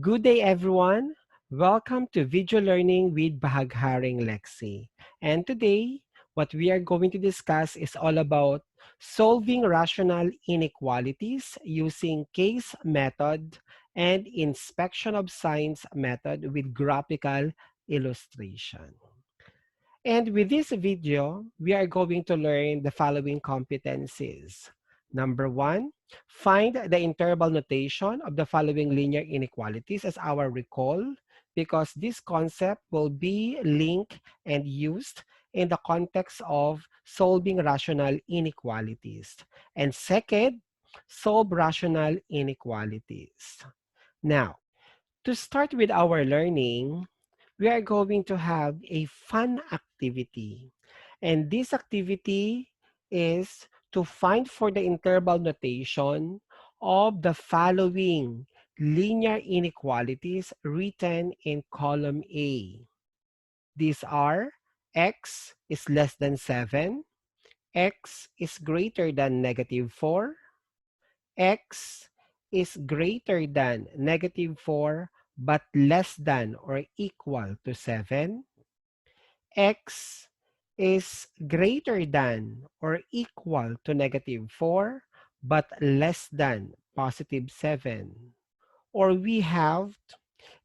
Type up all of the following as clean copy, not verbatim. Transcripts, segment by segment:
Good day, everyone. Welcome to Video Learning with Bahagharing Lexi. And today, what we are going to discuss is all about solving rational inequalities using case method and inspection of signs method with graphical illustration. And with this video, we are going to learn the following competencies. Number one, find the interval notation of the following linear inequalities as our recall, because this concept will be linked and used in the context of solving rational inequalities. And second, solve rational inequalities. Now, to start with our learning, we are going to have a fun activity. And this activity is to find for the interval notation of the following linear inequalities written in column A. These are x is less than 7, x is greater than -4, x is greater than -4 but less than or equal to 7, x is greater than or equal to -4 but less than +7. Or we have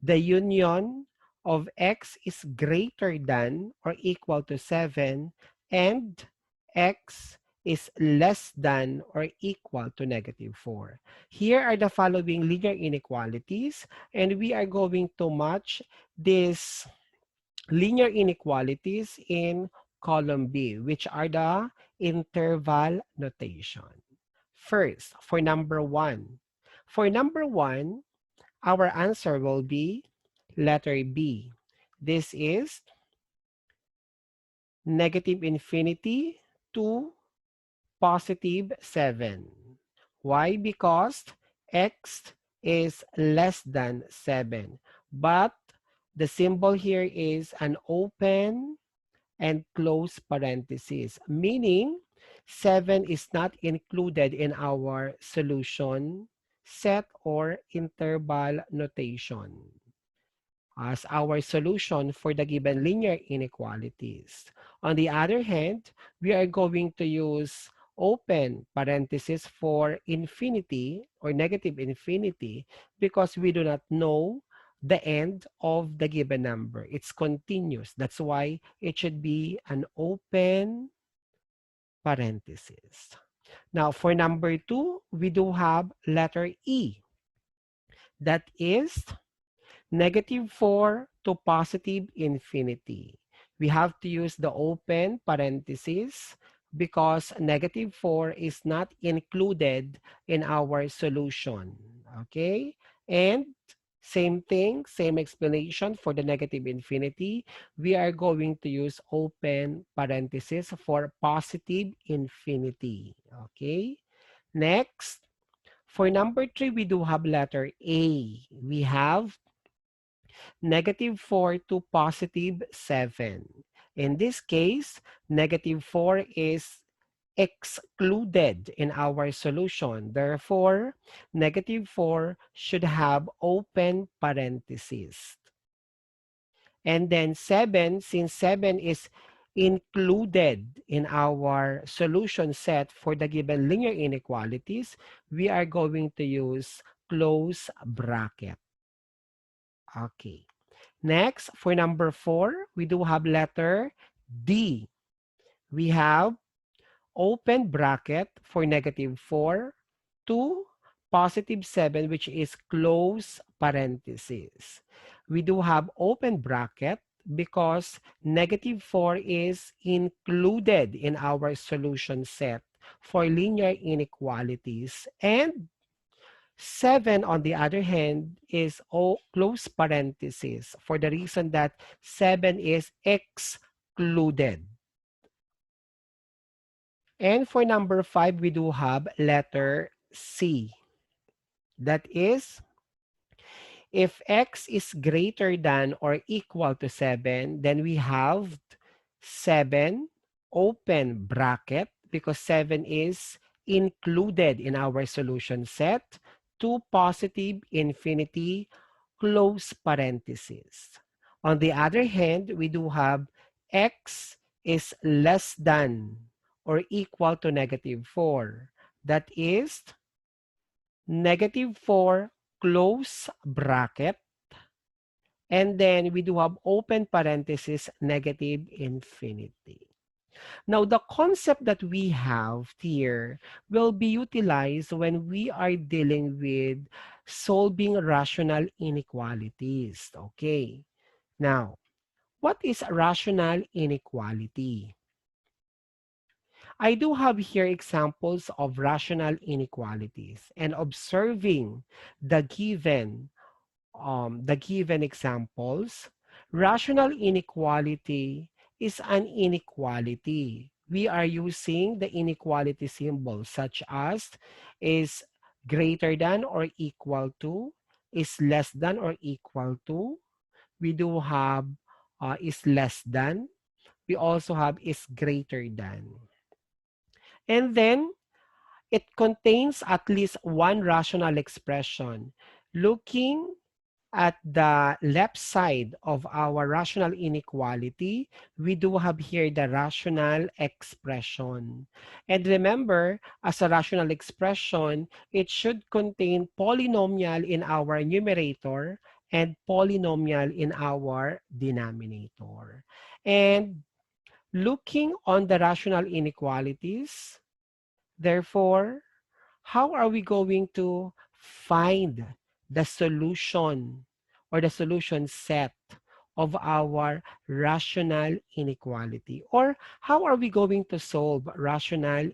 the union of x is greater than or equal to 7 and x is less than or equal to -4. Here are the following linear inequalities, and we are going to match these linear inequalities in column B, which are the interval notation. First, for number 1. For number 1, our answer will be letter B. This is -infinity to +7. Why? Because x is less than 7. But the symbol here is an open and close parenthesis, meaning 7 is not included in our solution set or interval notation as our solution for the given linear inequalities. On the other hand, we are going to use open parenthesis for infinity or -infinity because we do not know the end of the given number. It's continuous. That's why it should be an open parenthesis. Now, for number 2, we do have letter E. That is -4 to +infinity. We have to use the open parenthesis because -4 is not included in our solution. Okay? And same thing, same explanation for the -infinity. We are going to use open parenthesis for +infinity. Okay? Next, for number 3, we do have letter A. We have -4 to +7. In this case, -4 is excluded in our solution. Therefore, -4 should have open parentheses. And then 7, since 7 is included in our solution set for the given linear inequalities, we are going to use close bracket. Okay. Next, for number 4, we do have letter D. We have open bracket for -4 to +7, which is close parenthesis. We do have open bracket because -4 is included in our solution set for linear inequalities, and 7, on the other hand, is close parenthesis for the reason that 7 is excluded. And for number 5, we do have letter C. That is, if x is greater than or equal to 7, then we have 7 open bracket because 7 is included in our solution set to +infinity close parenthesis. On the other hand, we do have x is less than or equal to negative 4. That is negative 4 close bracket. And then we do have open parenthesis negative infinity. Now, the concept that we have here will be utilized when we are dealing with solving rational inequalities. Okay. Now, what is rational inequality? I do have here examples of rational inequalities and observing the given examples, rational inequality is an inequality. We are using the inequality symbol such as is greater than or equal to, is less than or equal to. We do have is less than. We also have is greater than. And then it contains at least one rational expression. Looking at the left side of our rational inequality, we do have here the rational expression. And remember, as a rational expression, it should contain polynomial in our numerator and polynomial in our denominator. And looking on the rational inequalities, therefore, how are we going to find the solution or the solution set of our rational inequality? Or how are we going to solve rational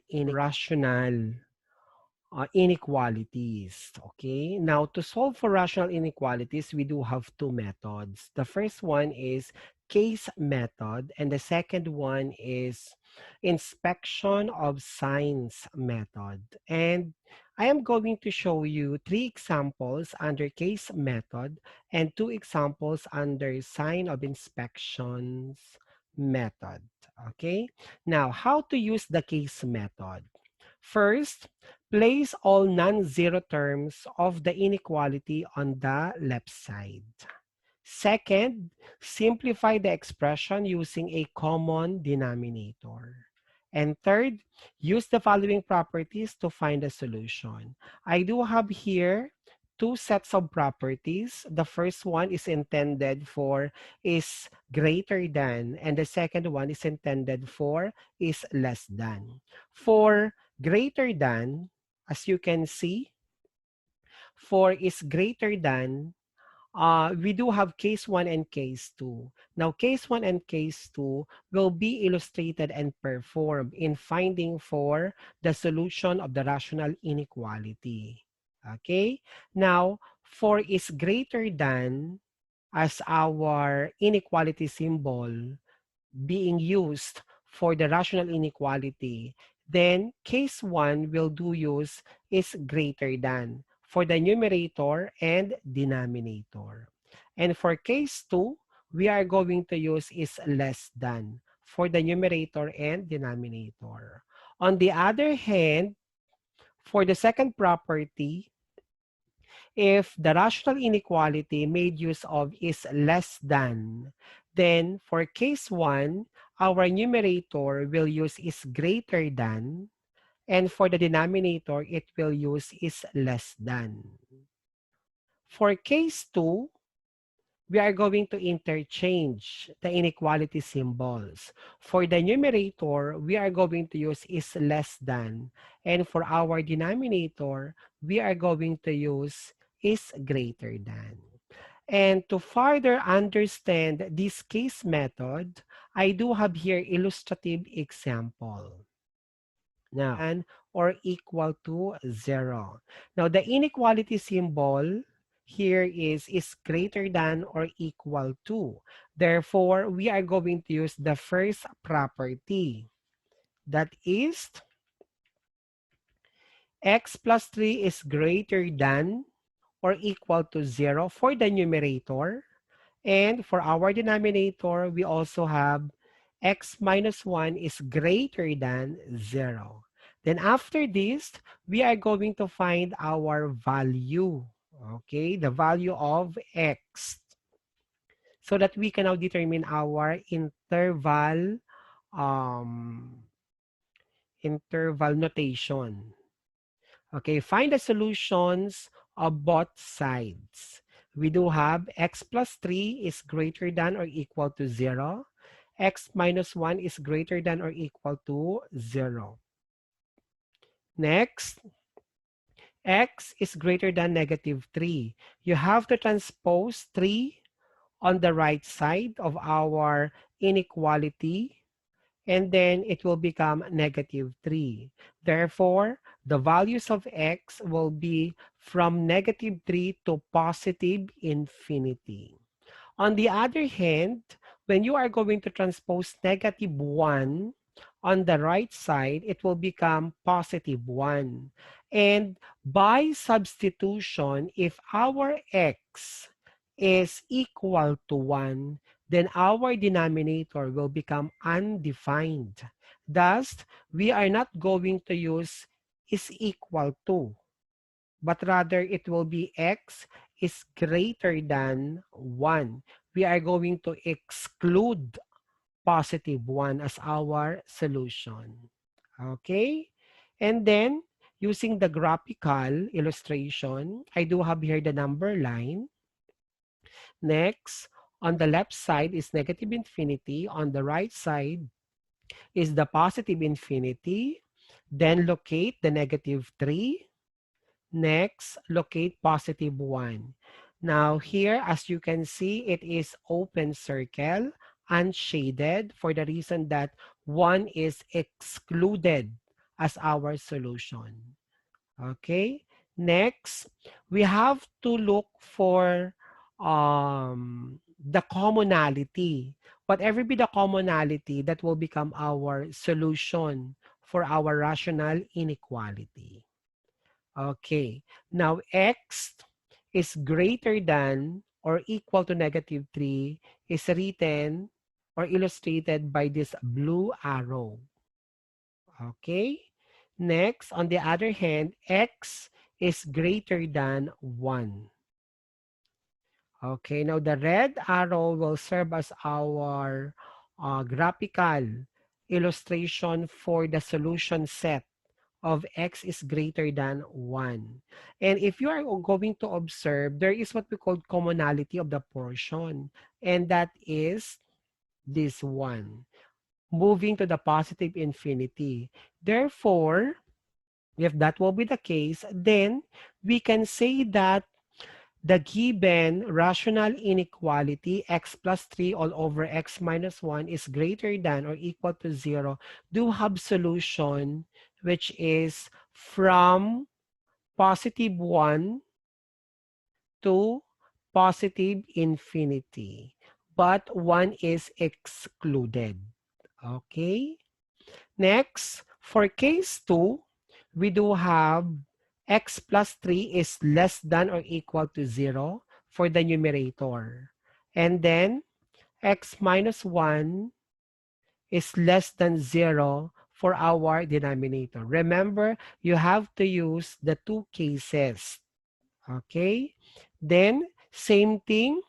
inequalities? Okay, now to solve for rational inequalities, we do have two methods. The first one is case method, and the second one is inspection of signs method. And I am going to show you three examples under case method and two examples under sign of inspections method. Okay, now how to use the case method. First, place all non-zero terms of the inequality on the left side. Second, simplify the expression using a common denominator. And third, use the following properties to find a solution. I do have here two sets of properties. The first one is intended for is greater than, and the second one is intended for is less than. For greater than, as you can see, for is greater than, we do have case 1 and case 2. Now, case 1 and case 2 will be illustrated and performed in finding for the solution of the rational inequality. Okay? Now, for is greater than as our inequality symbol being used for the rational inequality, then case 1 will do use is greater than for the numerator and denominator. And for case 2, we are going to use is less than for the numerator and denominator. On the other hand, for the second property, if the rational inequality made use of is less than, then for case 1, our numerator will use is greater than, and for the denominator, it will use is less than. For case 2, we are going to interchange the inequality symbols. For the numerator, we are going to use is less than. And for our denominator, we are going to use is greater than. And to further understand this case method, I do have here illustrative example. Now, and or equal to 0. Now, the inequality symbol here is greater than or equal to. Therefore, we are going to use the first property. That is, x plus 3 is greater than or equal to 0 for the numerator. And for our denominator, we also have x minus 1 is greater than 0. Then after this, we are going to find our value. Okay, the value of x, so that we can now determine our um, interval notation. Okay, find the solutions of both sides. We do have x plus 3 is greater than or equal to 0. X minus 1 is greater than or equal to 0. Next, x is greater than negative 3. You have to transpose 3 on the right side of our inequality, and then it will become negative 3. Therefore, the values of x will be from negative 3 to positive infinity. On the other hand, when you are going to transpose negative 1 on the right side, it will become positive 1. And by substitution, if our x is equal to 1, then our denominator will become undefined. Thus, we are not going to use is equal to, but rather it will be x is greater than 1. We are going to exclude positive 1 as our solution. Okay? And then, using the graphical illustration, I do have here the number line. Next, on the left side is negative infinity. On the right side is the positive infinity. Then locate the negative 3. Next, locate positive 1. Now here, as you can see, it is open circle, unshaded, for the reason that 1 is excluded as our solution. Okay? Next, we have to look for the commonality. Whatever be the commonality, that will become our solution for our rational inequality. Okay. Now, x is greater than or equal to negative 3 is written or illustrated by this blue arrow. Okay. Next, on the other hand, x is greater than 1. Okay. Now, the red arrow will serve as our graphical illustration for the solution set of x is greater than 1. And if you are going to observe, there is what we call commonality of the portion. And that is this one, moving to the positive infinity. Therefore, if that will be the case, then we can say that the given rational inequality x plus 3 all over x minus 1 is greater than or equal to 0 do have solution which is from positive 1 to positive infinity. But 1 is excluded. Okay? Next, for case 2, we do have x plus 3 is less than or equal to 0 for the numerator. And then x minus 1 is less than 0 for our denominator. Remember, you have to use the two cases. Okay? Then, same thing,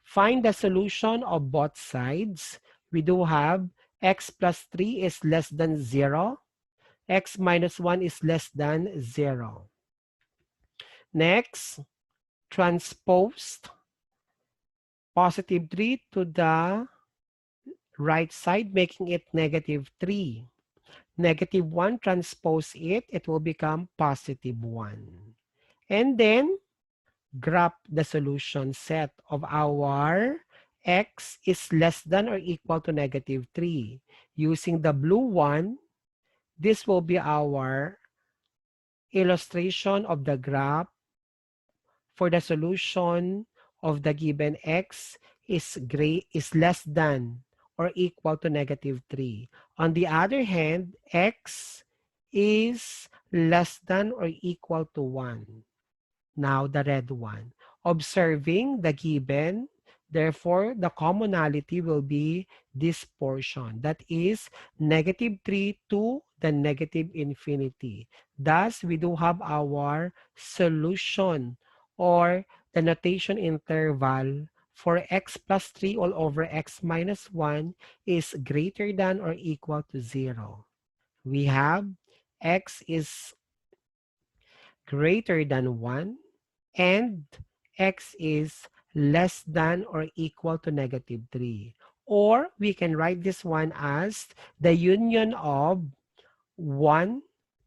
find the solution of both sides. We do have x plus 3 is less than 0. X minus 1 is less than 0. Next, transpose positive 3 to the right side, making it negative 3. Negative 1, transpose it, it will become positive 1. And then, graph the solution set of our x is less than or equal to negative 3. Using the blue one, this will be our illustration of the graph for the solution of the given x is less than or equal to negative 3. On the other hand, x is less than or equal to 1. Now the red one. Observing the given, therefore the commonality will be this portion. That is negative 3 to the negative infinity. Thus, we do have our solution or the notation interval for x plus 3 all over x minus 1 is greater than or equal to 0. We have x is greater than 1 and x is less than or equal to negative 3. Or we can write this one as the union of 1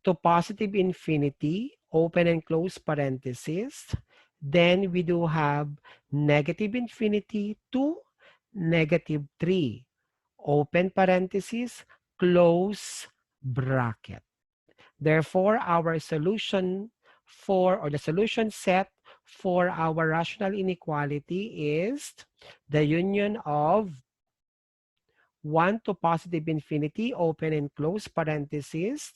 to positive infinity, open and close parenthesis. Then we do have negative infinity to negative 3, open parenthesis, close bracket. Therefore, our solution for, or the solution set for our rational inequality is the union of 1 to positive infinity, open and close parenthesis,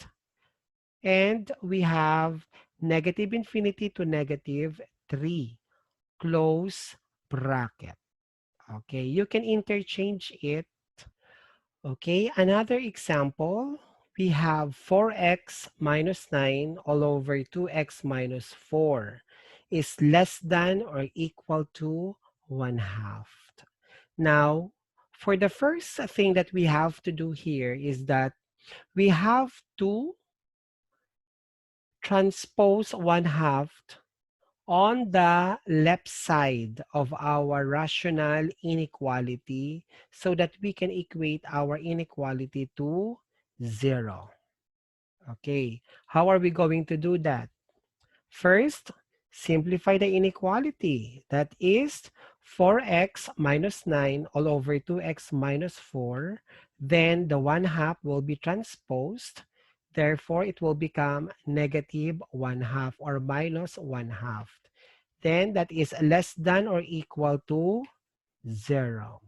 and we have negative infinity to negative 3, close bracket. Okay, you can interchange it. Okay, another example, we have 4x minus 9 all over 2x minus 4 is less than or equal to 1/2. Now, for the first thing that we have to do here is that we have to transpose 1/2 on the left side of our rational inequality so that we can equate our inequality to 0. Okay, how are we going to do that? First, simplify the inequality. That is 4x minus 9 all over 2x minus 4. Then the 1/2 will be transposed. Therefore, it will become negative 1/2 or minus 1/2. Then that is less than or equal to 0.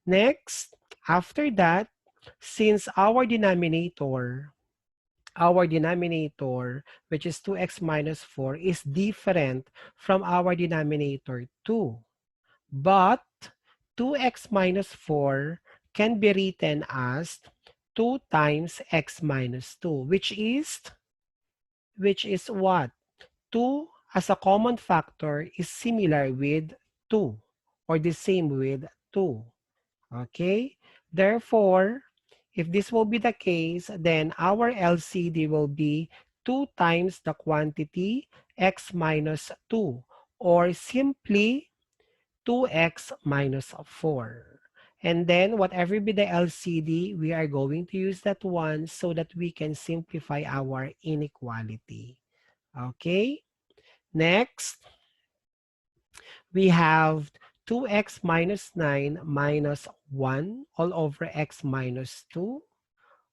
Next, after that, since our denominator, which is 2x minus 4, is different from our denominator 2. But 2x minus 4 can be written as 2 times x minus 2, which is what? 2 as a common factor is similar with 2 or the same with 2. Okay? Therefore, if this will be the case, then our LCD will be 2 times the quantity x minus 2, or simply 2x minus 4. And then whatever be the LCD, we are going to use that one so that we can simplify our inequality. Okay? Next, we have 2x minus 9 minus 1 all over x minus 2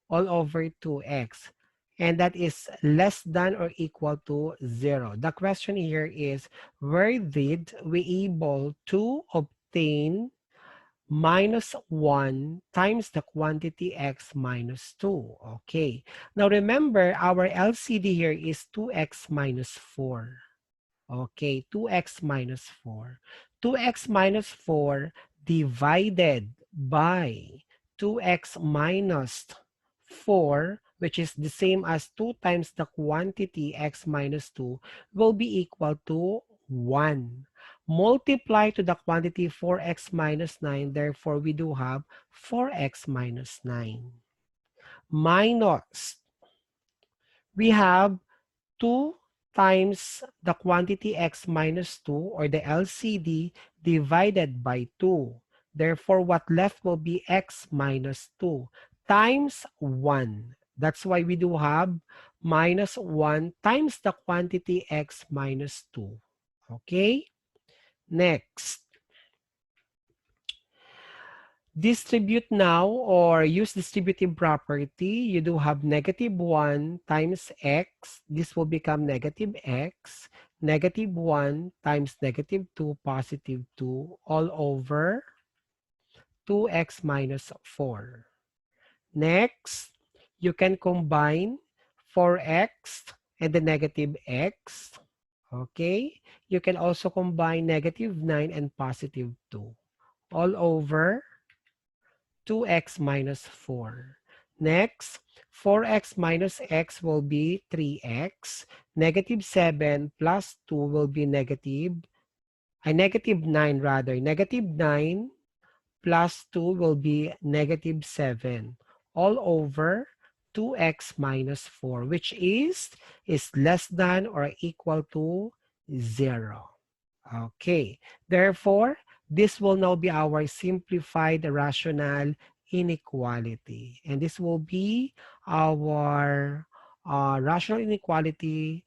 all over 2x. And that is less than or equal to 0. The question here is, where did we able to obtain minus 1 times the quantity x minus 2? Okay. Now remember, our LCD here is 2x minus 4. Okay, 2x minus 4. 2x minus 4 divided by 2x minus 4, which is the same as 2 times the quantity x minus 2, will be equal to 1. Multiply to the quantity 4x minus 9, therefore we do have 4x minus 9. Minus, we have 2 times the quantity x minus 2, or the LCD, divided by 2. Therefore, what left will be x minus 2 times 1. That's why we do have minus 1 times the quantity x minus 2. Okay? Next. Distribute now or use distributive property. You do have negative 1 times x. This will become negative x. Negative 1 times negative 2, positive 2, all over 2x minus 4. Next, you can combine 4x and the negative x. Okay? You can also combine negative 9 and positive 2, all over 2x minus 4. Next, 4x minus x will be 3x. Negative 7 plus 2 will be negative 9 rather. Negative 9 plus 2 will be negative 7 all over 2x minus 4, which is less than or equal to 0. Okay, therefore, this will now be our simplified rational inequality. And this will be our rational inequality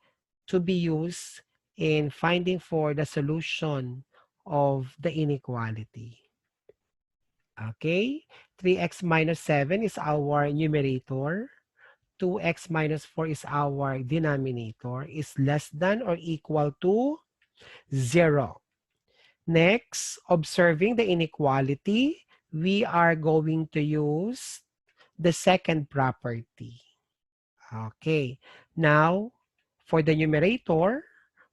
to be used in finding for the solution of the inequality. Okay, 3x minus 7 is our numerator. 2x minus 4 is our denominator, is less than or equal to 0. Next, observing the inequality, we are going to use the second property. Okay, now for the numerator,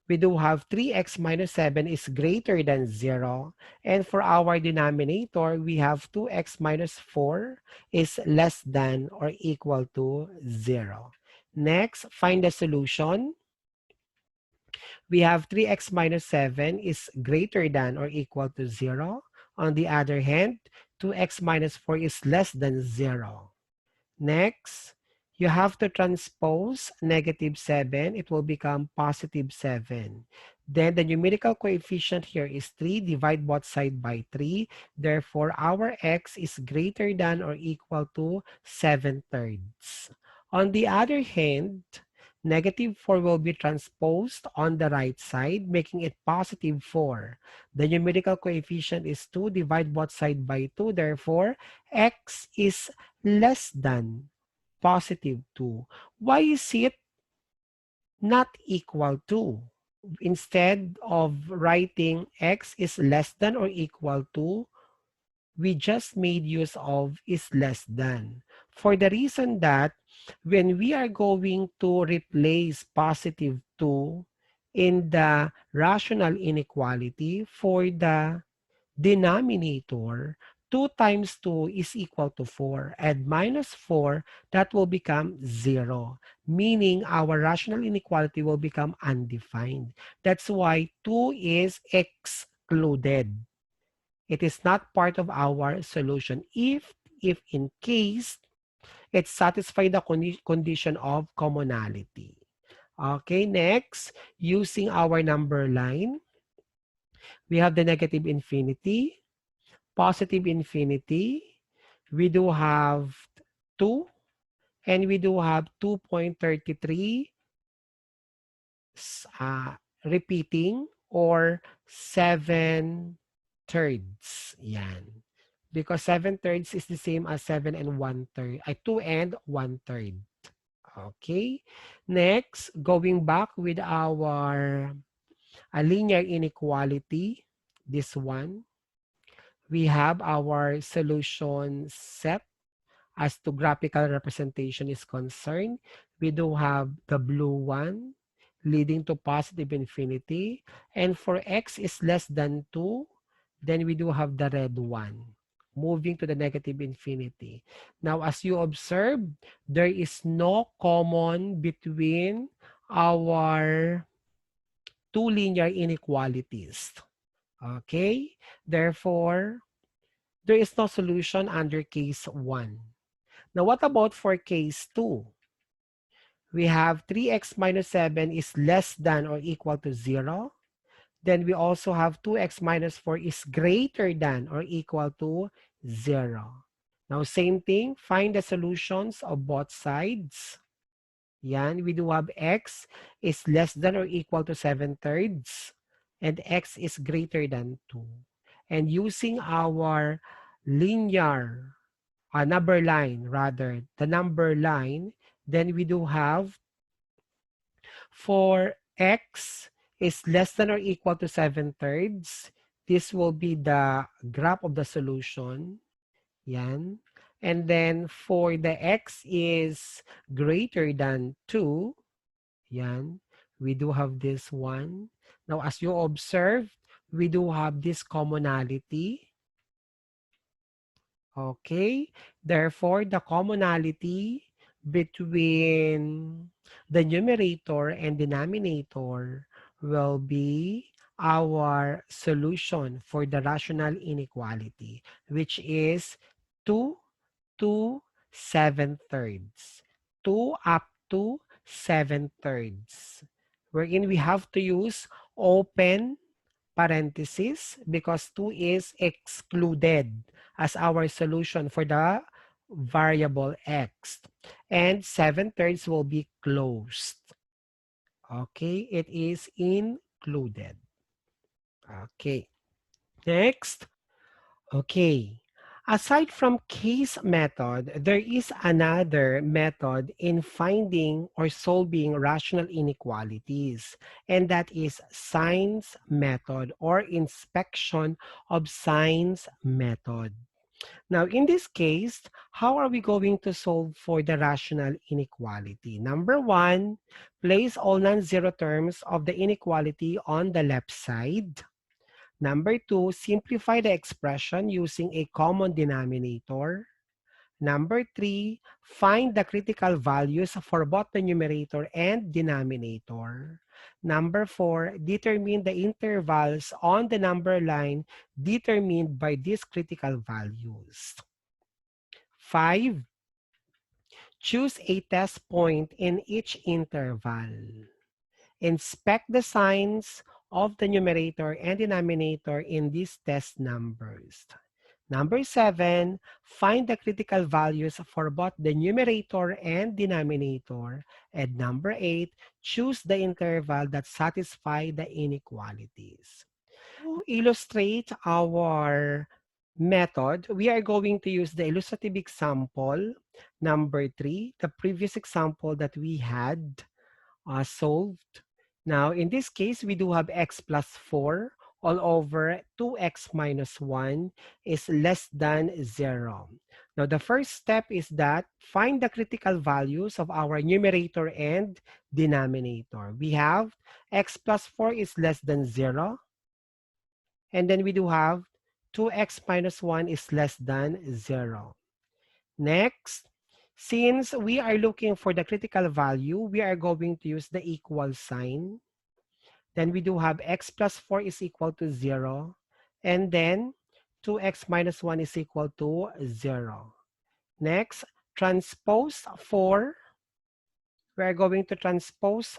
we do have 3x minus 7 is greater than 0. And for our denominator, we have 2x minus 4 is less than or equal to 0. Next, find the solution. We have 3x minus 7 is greater than or equal to 0. On the other hand, 2x minus 4 is less than 0. Next, you have to transpose negative 7. It will become positive 7. Then the numerical coefficient here is 3. Divide both sides by 3. Therefore, our x is greater than or equal to 7/3. On the other hand, negative 4 will be transposed on the right side, making it positive 4. The numerical coefficient is 2. Divide both sides by 2. Therefore, x is less than positive 2. Why is it not equal to? Instead of writing x is less than or equal to, we just made use of is less than. For the reason that when we are going to replace positive 2 in the rational inequality for the denominator, 2 times 2 is equal to 4. And minus 4, that will become 0. Meaning our rational inequality will become undefined. That's why 2 is excluded. It is not part of our solution if in case it satisfies the condition of commonality. Okay, next, using our number line, we have the negative infinity, positive infinity, we do have 2, and we do have 2.33 repeating or 7/3. Yan. Because 7/3 is the same as 7 and 1/3. 2 and 1/3. Okay. Next, going back with our linear inequality, this one, we have our solution set as to graphical representation is concerned. We do have the blue one leading to positive infinity. And for x is less than 2, then we do have the red one moving to the negative infinity. Now, as you observe, there is no common between our two linear inequalities. Okay? Therefore, there is no solution under case 1. Now, what about for case 2? We have 3x minus 7 is less than or equal to 0. Then we also have 2x minus 4 is greater than or equal to 0. Now, same thing, find the solutions of both sides. Yan, we do have x is less than or equal to 7/3 and x is greater than 2. And using our linear number line, rather, the number line, then we do have for x is less than or equal to 7/3. This will be the graph of the solution. Yan. And then for the x is greater than 2, yan, we do have this one. Now, as you observe, we do have this commonality. Okay, therefore the commonality between the numerator and denominator will be our solution for the rational inequality, which is 2 to 7/3. 2 up to 7/3. Wherein we have to use open parenthesis because 2 is excluded as our solution for the variable x. And 7/3 will be closed. Okay, it is included. Okay, next. Okay. Aside from case method, there is another method in finding or solving rational inequalities, and that is signs method or inspection of signs method. Now, in this case, how are we going to solve for the rational inequality? Number one, place all non-zero terms of the inequality on the left side. Number two, simplify the expression using a common denominator. Number three, find the critical values for both the numerator and denominator. Number four, determine the intervals on the number line determined by these critical values. Five, choose a test point in each interval. Inspect the signs of the numerator and denominator in these test numbers. Number seven, find the critical values for both the numerator and denominator. And number eight, choose the interval that satisfies the inequalities. To illustrate our method, we are going to use the illustrative example number three, the previous example that we had solved. Now, in this case, we do have x plus 4 all over 2x minus 1 is less than 0. Now, the first step is that find the critical values of our numerator and denominator. We have x plus 4 is less than 0. And then we do have 2x minus 1 is less than 0. Next, since we are looking for the critical value, we are going to use the equal sign. Then we do have x plus 4 is equal to 0. And then 2x minus 1 is equal to 0. Next, transpose 4. We are going to transpose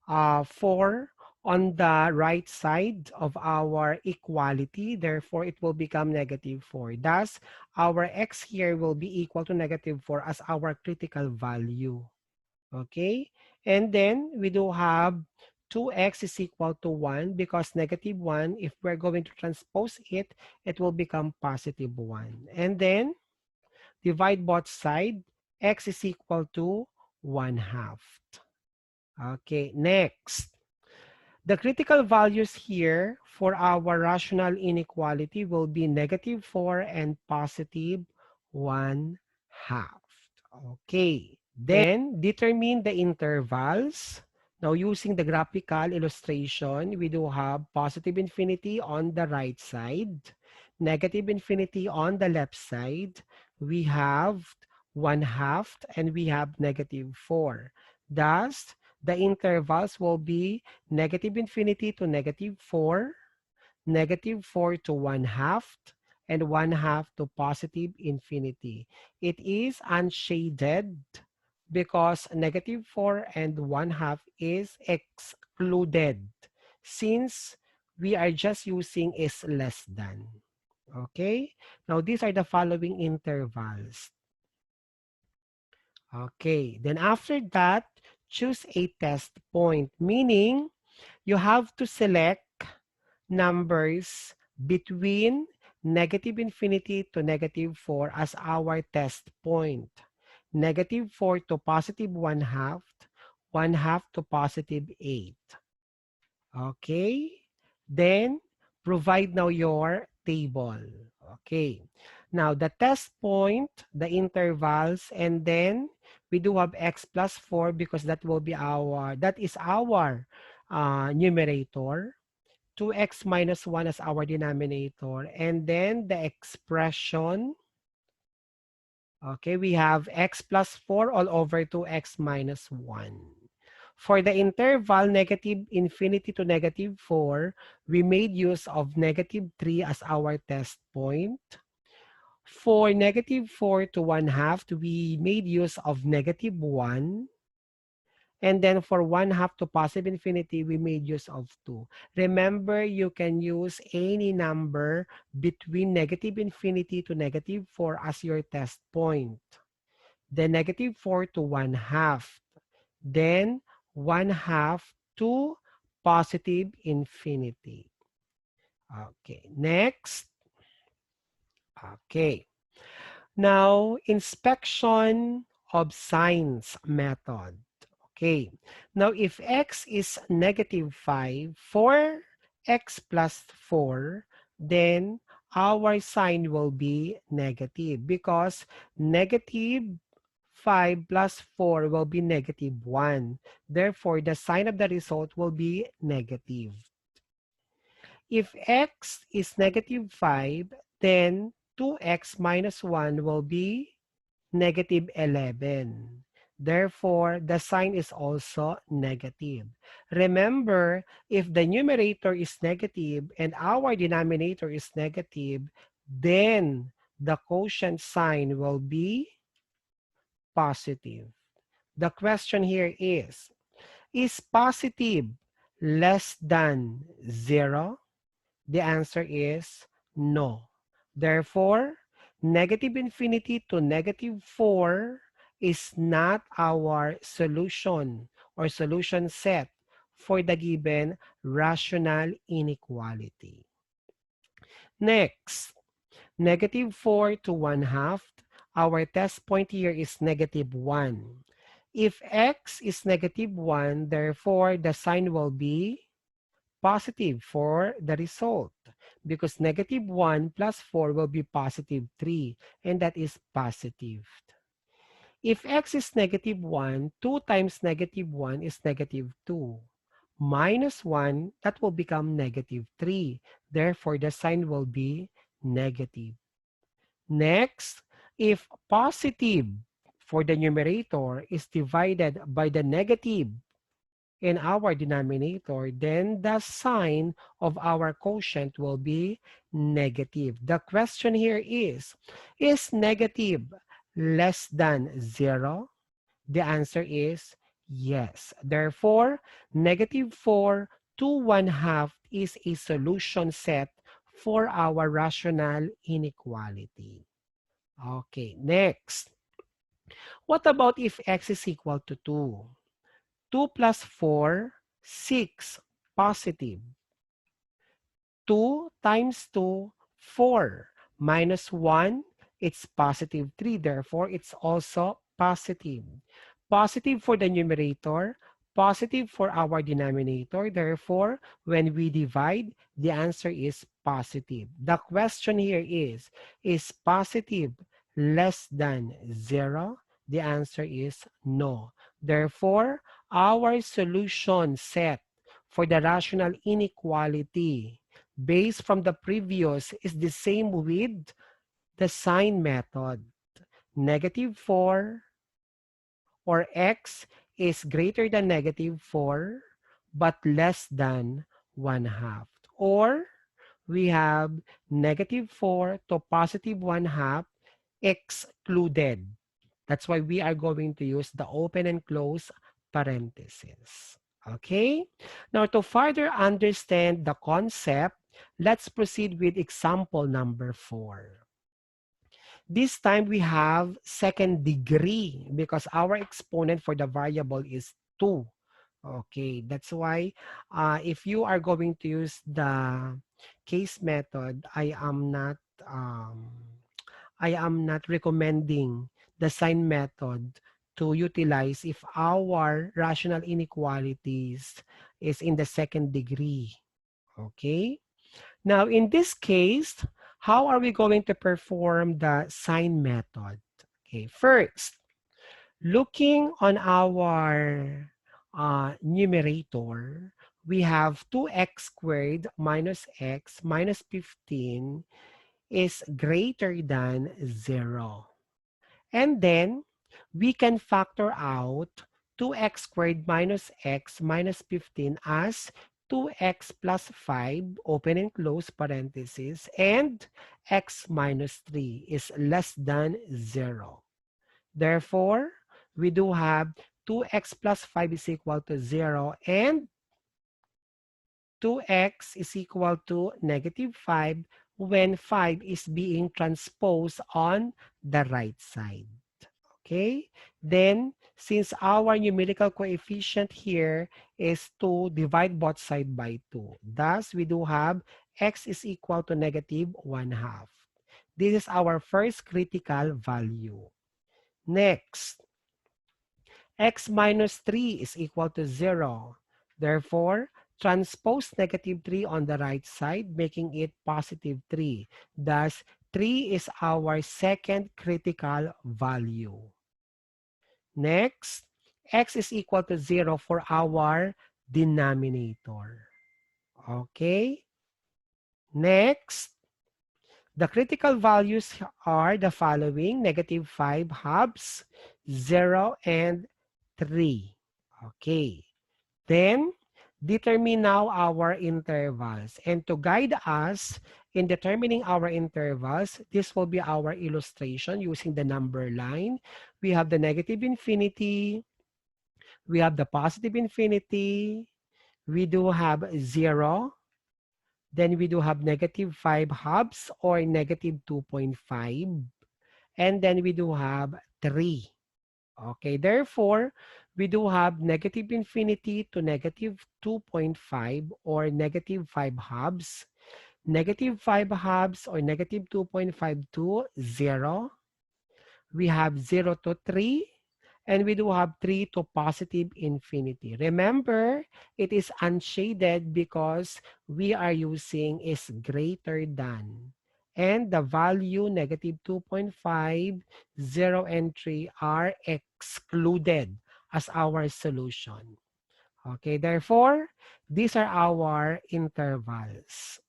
4 on the right side of our equality. Therefore, it will become negative 4. Thus, our x here will be equal to negative 4 as our critical value. Okay? And then we do have 2x is equal to 1 because negative 1, if we're going to transpose it, it will become positive 1. And then divide both sides, x is equal to 1/2. Okay, next. The critical values here for our rational inequality will be negative 4 and positive 1/2. Okay, then determine the intervals. Now, using the graphical illustration, we do have positive infinity on the right side, negative infinity on the left side. We have 1/2 and we have negative 4. Thus, the intervals will be negative infinity to negative 4, negative 4 to 1/2, and 1/2 to positive infinity. It is unshaded because negative 4 and 1/2 is excluded since we are just using is less than. Okay? Now, these are the following intervals. Okay, then after that, choose a test point, meaning you have to select numbers between negative infinity to negative 4 as our test point. Negative 4 to positive 1/2, 1/2 to positive 8. Okay, then provide now your table. Okay, now the test point, the intervals, and then we do have x plus 4 because that will be that is our numerator. 2x minus 1 as our denominator, and then the expression Okay, we have x plus 4 all over 2x minus 1. For the interval negative infinity to negative 4, we made use of negative 3 as our test point. For negative 4 to 1 half, we made use of negative 1. And then for 1 half to positive infinity, we made use of 2. Remember, you can use any number between negative infinity to negative 4 as your test point. Then negative 4 to 1 half. Then 1 half to positive infinity. Okay, next. Okay. Now, inspection of signs method. Okay. Now, if x is negative 5 for x plus 4, then our sign will be negative because negative 5 plus 4 will be negative 1. Therefore, the sign of the result will be negative. If x is negative 5, then 2x minus 1 will be negative 11. Therefore, the sign is also negative. Remember, if the numerator is negative and our denominator is negative, then the quotient sign will be positive. The question here is positive less than 0? The answer is no. Therefore, negative infinity to negative 4 is not our solution or solution set for the given rational inequality. Next, negative 4 to 1 half. Our test point here is negative 1. If x is negative 1, therefore the sign will be positive for the result because negative 1 plus 4 will be positive 3, and that is positive. If x is negative 1, 2 times negative 1 is negative 2. Minus 1, that will become negative 3. Therefore, the sign will be negative. Next, if positive for the numerator is divided by the negative in our denominator, then the sign of our quotient will be negative. The question here is negative less than 0? The answer is yes. Therefore, negative 4 to 1 half is a solution set for our rational inequality. Okay, next. What about if x is equal to 2? 2 plus 4, 6, positive. 2 times 2, 4. Minus 1, it's positive 3. Therefore, it's also positive. Positive for the numerator, positive for our denominator. Therefore, when we divide, the answer is positive. The question here is positive less than 0? The answer is no. Therefore, our solution set for the rational inequality based from the previous is the same with the sign method. Negative 4 or x is greater than negative 4 but less than 1 half. Or we have negative 4 to positive 1 half excluded. That's why we are going to use the open and close parentheses. Okay? Now, to further understand the concept, let's proceed with example number 4. This time we have second degree because our exponent for the variable is 2. Okay, that's why if you are going to use the case method, I am not recommending the sign method to utilize if our rational inequalities is in the second degree. Okay. Now, in this case, how are we going to perform the sign method? Okay, first, looking on our numerator, we have 2x squared minus x minus 15 is greater than 0. And then we can factor out 2x squared minus x minus 15 as 2x plus 5, open and close parentheses, and x minus 3 is less than 0. Therefore, we do have 2x plus 5 is equal to 0 and 2x is equal to negative 5 when 5 is being transposed on the right side. Okay? Then, since our numerical coefficient here is to divide both sides by 2, thus we do have x is equal to negative 1 half. This is our first critical value. Next, x minus 3 is equal to 0. Therefore, transpose negative 3 on the right side, making it positive 3. Thus, 3 is our second critical value. Next, x is equal to 0 for our denominator. Okay? Next, the critical values are the following: negative 5 halves, 0, and 3. Okay. Then, determine now our intervals. And to guide us in determining our intervals, this will be our illustration using the number line. We have the negative infinity, we have the positive infinity, we do have 0, then we do have negative 5 halves or negative 2.5, and then we do have 3. Okay, therefore, we do have negative infinity to negative 2.5 or negative 5 halves, negative 5 halves or negative 2.5 to 0. We have 0 to 3, and we do have 3 to positive infinity. Remember, it is unshaded because we are using is greater than. And the value negative 2.5, 0, and 3 are excluded as our solution. Okay, therefore, these are our intervals.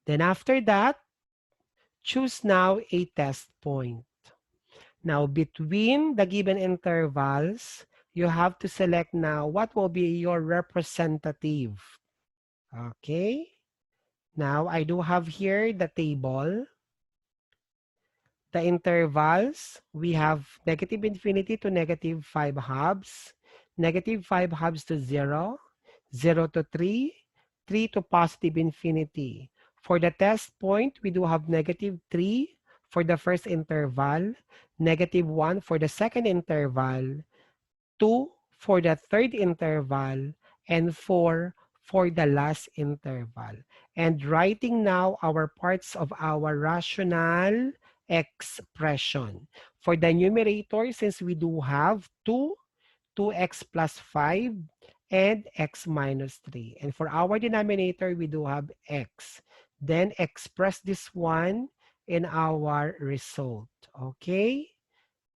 Then after that, choose now a test point. Now, between the given intervals, you have to select now what will be your representative. Okay. Now, I do have here the table. The intervals, we have negative infinity to negative 5 halves, negative 5 halves to 0, 0 to 3, 3 to positive infinity. For the test point, we do have negative 3 for the first interval, negative 1 for the second interval, 2 for the third interval, and 4 for the last interval. And writing now our parts of our rational expression. For the numerator, since we do have 2x plus 5, and x minus 3. And for our denominator, we do have x. Then express this one in our result. Okay?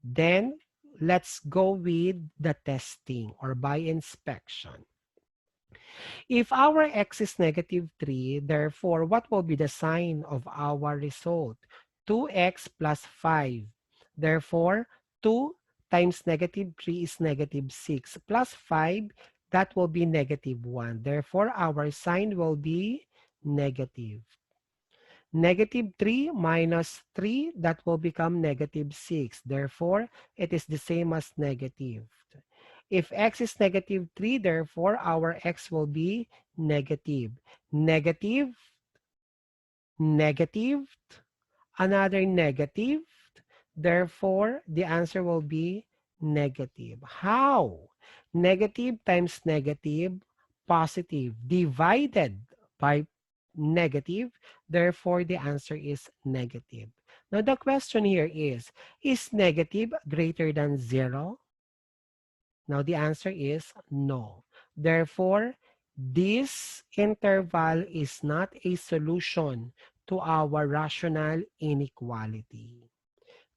Then let's go with the testing or by inspection. If our x is negative 3, therefore, what will be the sign of our result? 2x plus 5. Therefore, 2 times negative 3 is negative 6 plus 5, that will be negative 1. Therefore, our sign will be negative. Negative 3 minus 3, that will become negative 6. Therefore, it is the same as negative. If x is negative 3, therefore, our x will be negative. Negative, negative, another negative. Therefore, the answer will be negative. How? Negative times negative, positive, divided by negative. Therefore, the answer is negative. Now, the question here is negative greater than 0? Now, the answer is no. Therefore, this interval is not a solution to our rational inequality.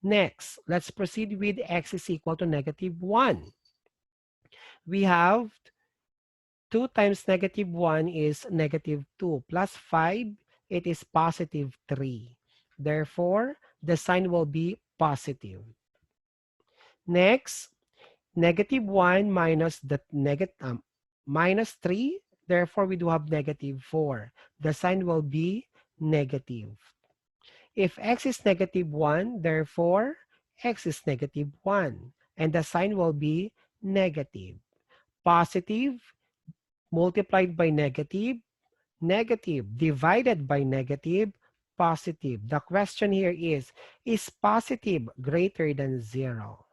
Next, let's proceed with x is equal to negative 1. We have 2 times negative 1 is negative 2 plus 5, it is positive 3. Therefore, the sign will be positive. Next, -1 minus the minus 3. Therefore, we do have -4. The sign will be negative. If x is -1, therefore, x is -1. And the sign will be negative. Positive multiplied by negative, negative divided by negative, positive. The question here is positive greater than 0?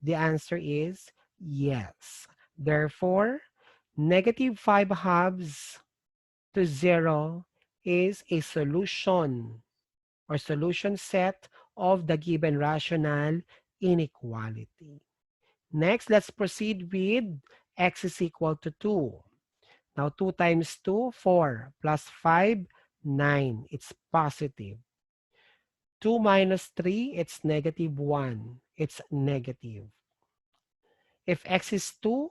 The answer is yes. Therefore, -5/2 to 0 is a solution or solution set of the given rational inequality. Next, let's proceed with x is equal to 2. Now, 2 times 2, 4, plus 5, 9. It's positive. 2 minus 3, it's -1. It's negative. If x is 2,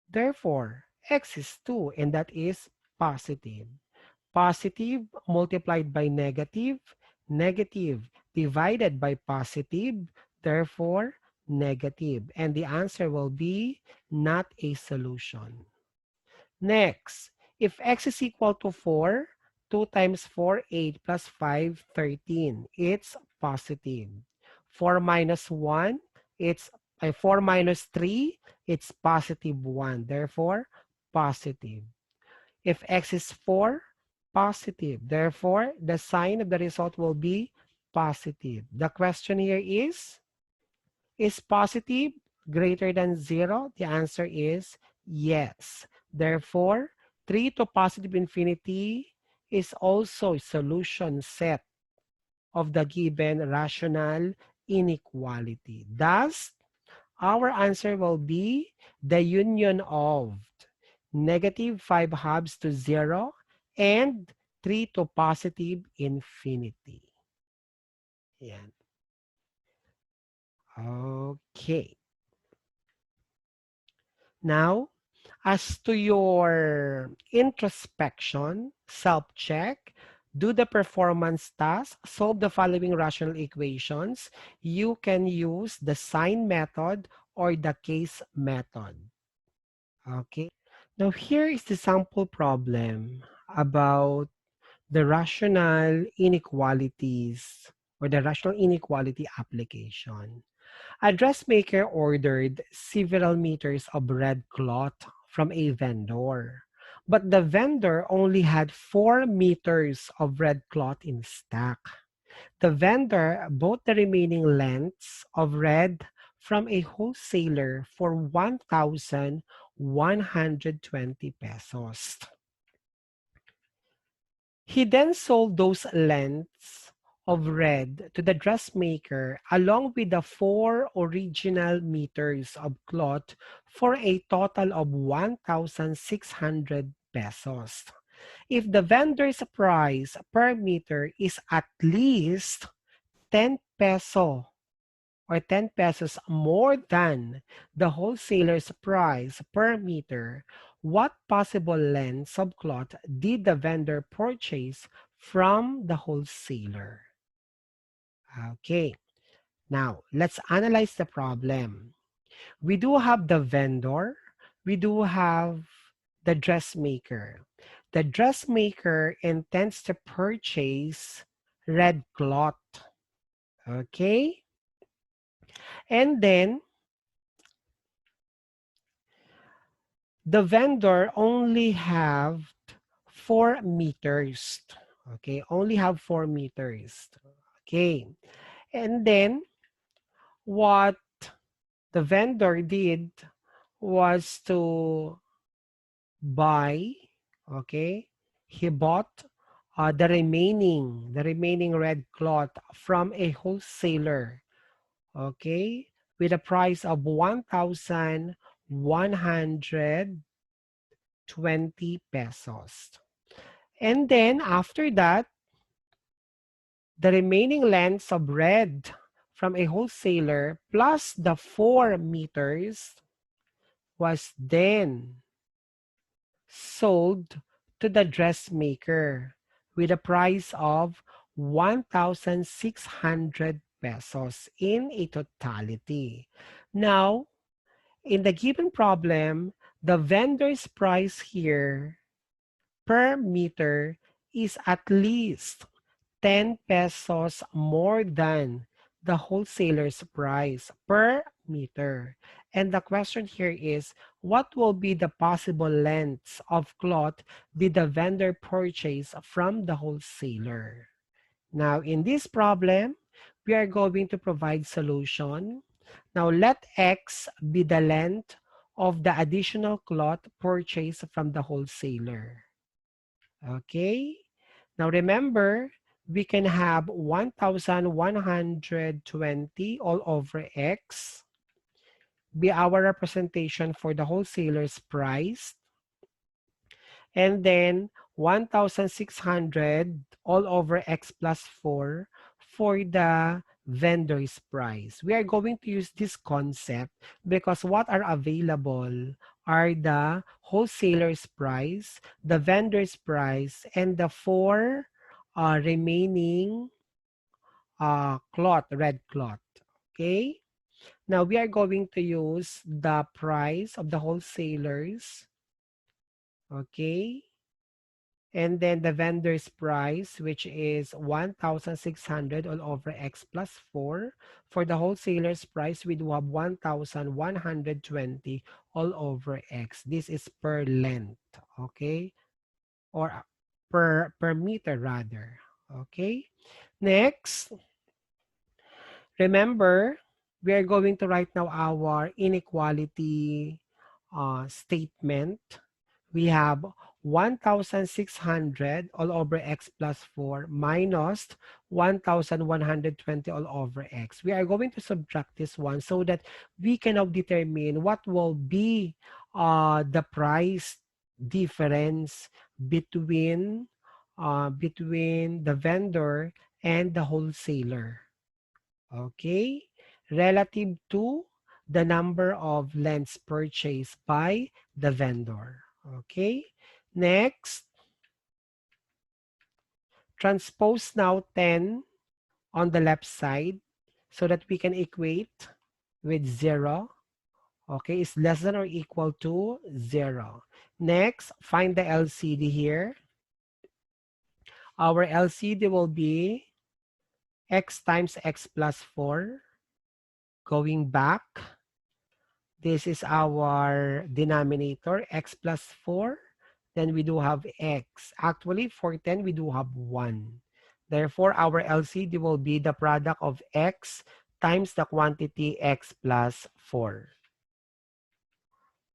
therefore, x is 2, and that is positive. Positive multiplied by negative, negative divided by positive, therefore, negative. And the answer will be not a solution. Next, if x is equal to 4, 2 times 4, 8, plus 5, 13. It's positive. 4 minus 1, it's 4 minus 3, it's positive 1. Therefore, positive. If x is 4, positive. Therefore, the sign of the result will be positive. The question here is positive greater than 0? The answer is yes. Therefore, 3 to positive infinity is also a solution set of the given rational inequality. Thus, our answer will be the union of -5/2 to 0 and 3 to positive infinity. Yan. Okay. Now, as to your introspection, self-check, do the performance task, solve the following rational equations. You can use the sign method or the case method. Okay. Now, here is the sample problem about the rational inequalities or the rational inequality application. A dressmaker ordered several meters of red cloth from a vendor, but the vendor only had 4 meters of red cloth in stock. The vendor bought the remaining lengths of red from a wholesaler for 1,120 pesos. He then sold those lengths of red to the dressmaker along with the 4 original meters of cloth for a total of 1,600 pesos. If the vendor's price per meter is at least 10 peso or 10 pesos more than the wholesaler's price per meter, what possible lengths of cloth did the vendor purchase from the wholesaler? Okay, now let's analyze the problem. We do have the vendor, we do have the dressmaker. The dressmaker intends to purchase red cloth. Okay, and then the vendor only have 4 meters. Okay, only have 4 meters. Okay, and then what the vendor did was to buy, okay, he bought the remaining red cloth from a wholesaler, okay, with a price of 1,120 pesos. And then after that, the remaining lengths of red from a wholesaler plus the 4 meters was then sold to the dressmaker with a price of 1,600 pesos in a totality. Now, in the given problem, the vendor's price here per meter is at least 10 pesos more than the wholesaler's price per meter. And the question here is, what will be the possible lengths of cloth did the vendor purchase from the wholesaler? Now, in this problem, we are going to provide solution. Now, let X be the length of the additional cloth purchased from the wholesaler. Okay? Now, remember, we can have 1,120 all over X be our representation for the wholesaler's price. And then 1,600 all over X plus 4 for the vendor's price. We are going to use this concept because what are available are the wholesaler's price, the vendor's price, and the four remaining cloth, red cloth. Okay? Now we are going to use the price of the wholesalers. Okay? And then the vendor's price, which is 1,600 all over X plus 4. For the wholesaler's price, we do have 1,120 all over X. This is per length, okay? Or per meter rather, okay? Next, remember, we are going to write now our inequality statement. We have 1,600 all over X plus 4 minus 1,120 all over X. We are going to subtract this one so that we can now determine what will be the price difference between the vendor and the wholesaler. Okay, relative to the number of lengths purchased by the vendor. Okay, next, transpose now 10 on the left side so that we can equate with 0. Okay, is less than or equal to 0. Next, find the LCD here. Our LCD will be x times x plus 4. Going back, this is our denominator, x plus 4. Then we do have x. Actually, for 10, we do have 1. Therefore, our LCD will be the product of x times the quantity x plus 4.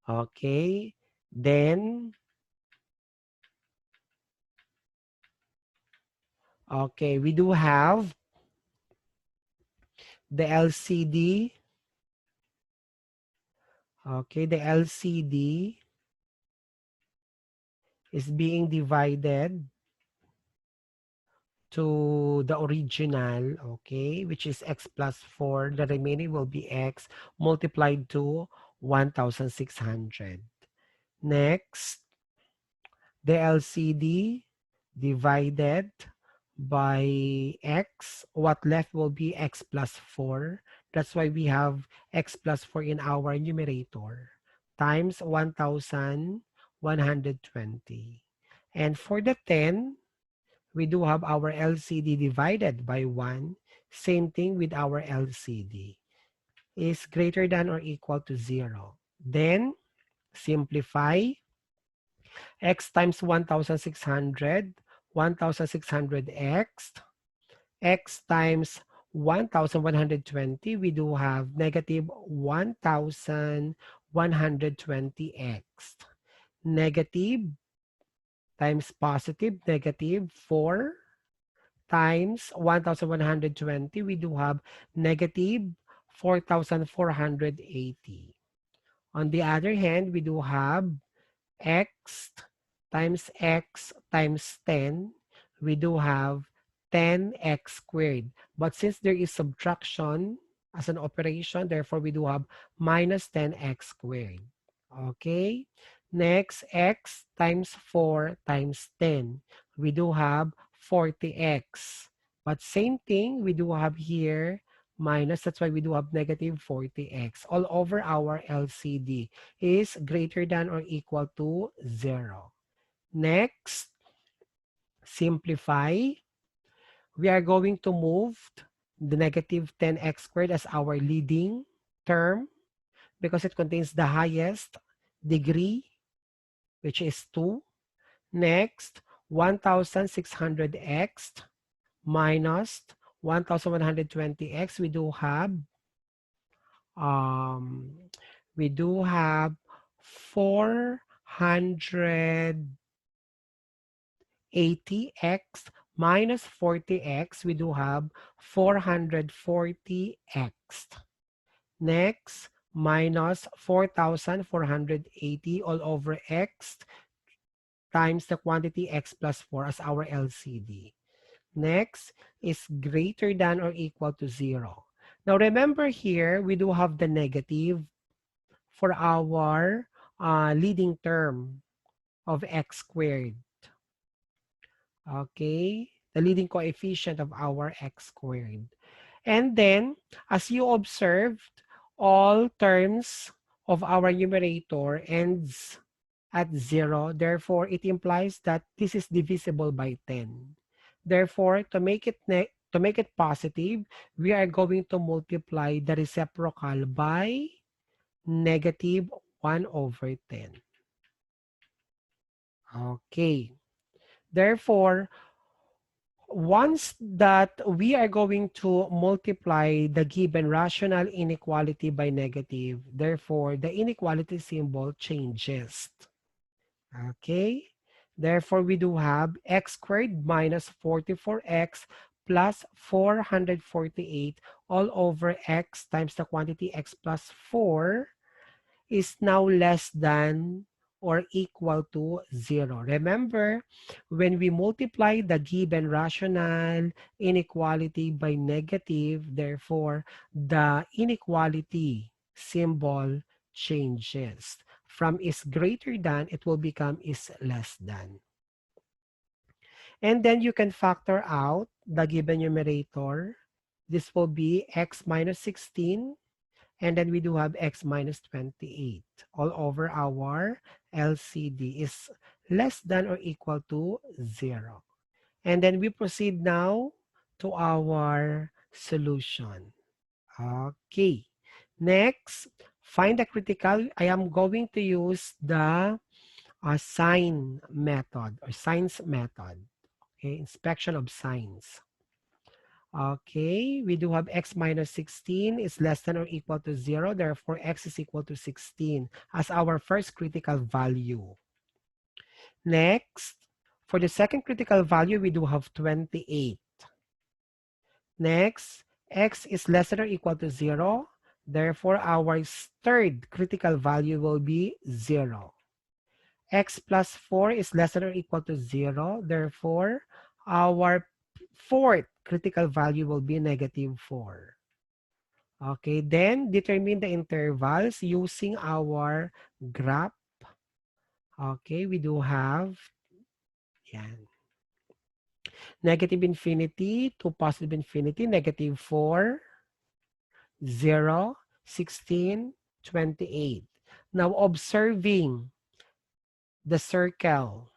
Okay. Then, okay, we do have the LCD. Okay, the LCD is being divided to the original, okay, which is x plus 4. The remaining will be x multiplied to 1,600. Next, the LCD divided by x. What left will be x plus 4. That's why we have x plus 4 in our numerator times 1,120. And for the 10, we do have our LCD divided by 1. Same thing with our LCD. Is greater than or equal to 0. Then, simplify. X times 1,600. 1,600x. X times 1,120. We do have negative 1,120x. Negative times positive, negative 4 times 1,120, we do have negative 4,480. On the other hand, we do have x times 10, we do have 10x squared. But since there is subtraction as an operation, therefore we do have minus 10x squared. Okay? Next, x times 4 times 10. We do have 40x. But same thing, we do have here minus, that's why we do have negative 40x all over our LCD is greater than or equal to 0. Next, simplify. We are going to move the negative 10x squared as our leading term because it contains the highest degree, which is 2. Next, 1600x minus 1120x. Um, we do have 480x minus 40x. We do have 440x. Next, minus 4,480 all over x times the quantity x plus 4 as our LCD. Next is greater than or equal to 0. Now remember here, we do have the negative for our leading term of x squared. Okay, the leading coefficient of our x squared. And then, as you observed, all terms of our numerator ends at 0. Therefore, it implies that this is divisible by 10. Therefore, to make it positive, we are going to multiply the reciprocal by negative 1 over 10. Okay. Therefore, once that we are going to multiply the given rational inequality by negative, therefore, the inequality symbol changes. Okay? Therefore, we do have x squared minus 44x plus 448 all over x times the quantity x plus 4 is now less than or equal to 0. Remember, when we multiply the given rational inequality by negative, therefore, the inequality symbol changes. From is greater than, it will become is less than. And then you can factor out the given numerator. This will be x minus 16. And then we do have x minus 28 all over our LCD is less than or equal to 0. And then we proceed now to our solution. Okay. Next, find the critical. I am going to use the sign method or signs method. Okay, inspection of signs. Okay, we do have x minus 16 is less than or equal to 0. Therefore, x is equal to 16 as our first critical value. Next, for the second critical value, we do have 28. Next, x is less than or equal to 0. Therefore, our third critical value will be 0. X plus 4 is less than or equal to 0. Therefore, our fourth critical value will be negative 4. Okay, then determine the intervals using our graph. Okay, we do have yan, negative infinity to positive infinity, negative 4, 0, 16, 28. Now, observing the circle,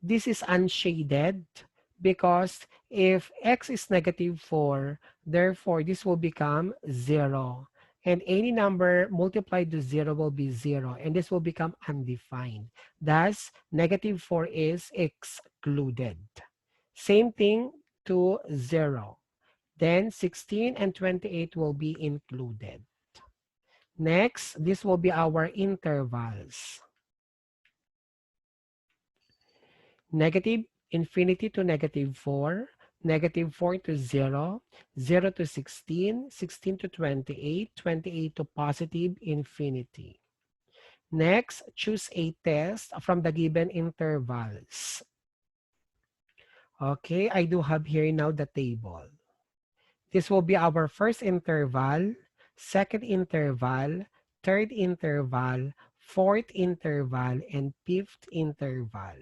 this is unshaded because if x is negative 4, therefore this will become 0. And any number multiplied to 0 will be 0. And this will become undefined. Thus, negative 4 is excluded. Same thing to 0. Then 16 and 28 will be included. Next, this will be our intervals. Negative infinity to negative 4, negative 4 to 0, 0 to 16, 16 to 28, 28 to positive infinity. Next, choose a test from the given intervals. Okay, I do have here now the table. This will be our first interval, second interval, third interval, fourth interval, and fifth interval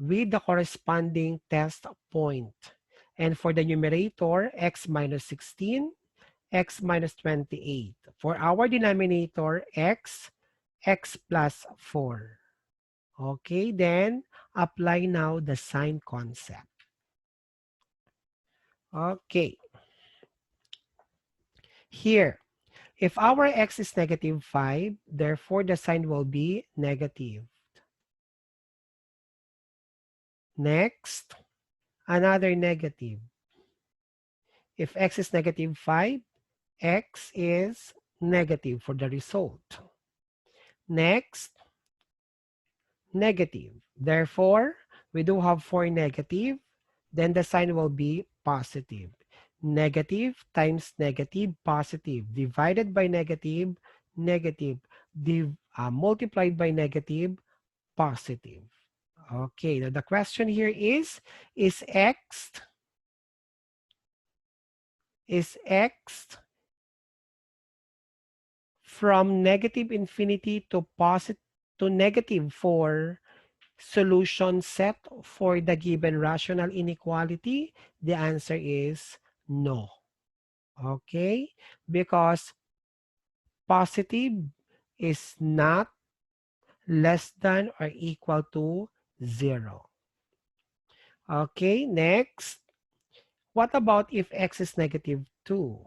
with the corresponding test point. And for the numerator, x minus 16, x minus 28. For our denominator, x plus 4. Okay, then apply now the sign concept. Okay, here, if our x is negative 5, therefore the sign will be negative. Next, another negative. If x is negative 5, x is negative for the result. Next, negative. Therefore, we do have 4 negative, then the sign will be positive. Negative times negative, positive. Divided by negative, negative. Multiplied by negative, positive. Okay, now the question here is x from negative infinity to positive to negative 4 solution set for the given rational inequality? The answer is no. Okay, because positive is not less than or equal to 0. Okay, next. What about if x is negative 2?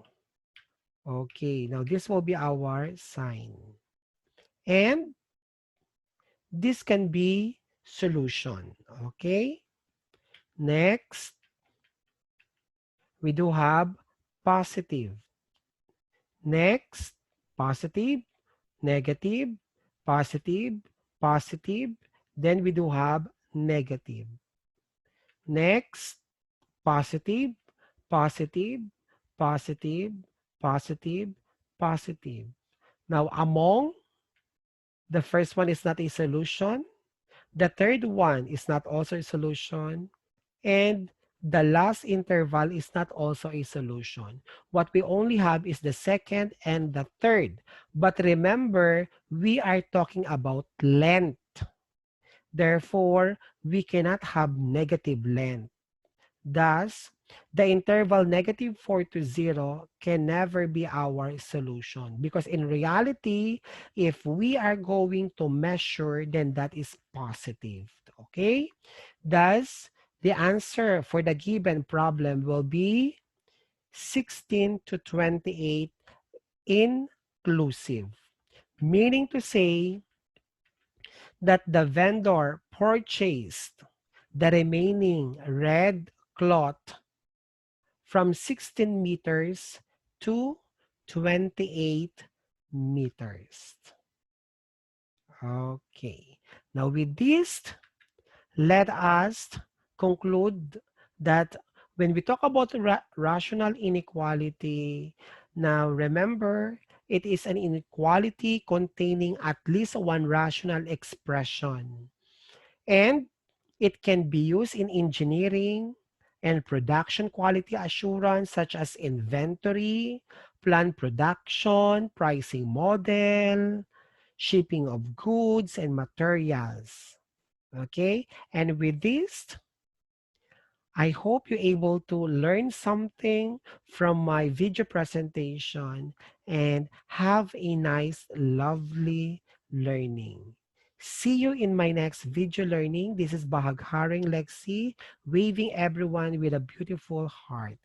Okay, now this will be our sign. And this can be solution. Okay, next, we do have positive. Next, positive, negative, positive, positive. Then we do have negative. Next, positive, positive, positive, positive, positive. Now, among the first one is not a solution. The third one is not also a solution. And the last interval is not also a solution. What we only have is the second and the third. But remember, we are talking about length. Therefore, we cannot have negative length. Thus, the interval negative 4 to 0 can never be our solution. Because in reality, if we are going to measure, then that is positive. Okay? Thus, the answer for the given problem will be 16 to 28 inclusive. Meaning to say that the vendor purchased the remaining red cloth from 16 meters to 28 meters. Okay. Now with this, let us conclude that when we talk about rational inequality, now remember, it is an inequality containing at least one rational expression. And it can be used in engineering and production quality assurance, such as inventory, plant production, pricing model, shipping of goods and materials. Okay, and with this, I hope you're able to learn something from my video presentation and have a nice, lovely learning. See you in my next video learning. This is Bahagharing Lexi, waving everyone with a beautiful heart.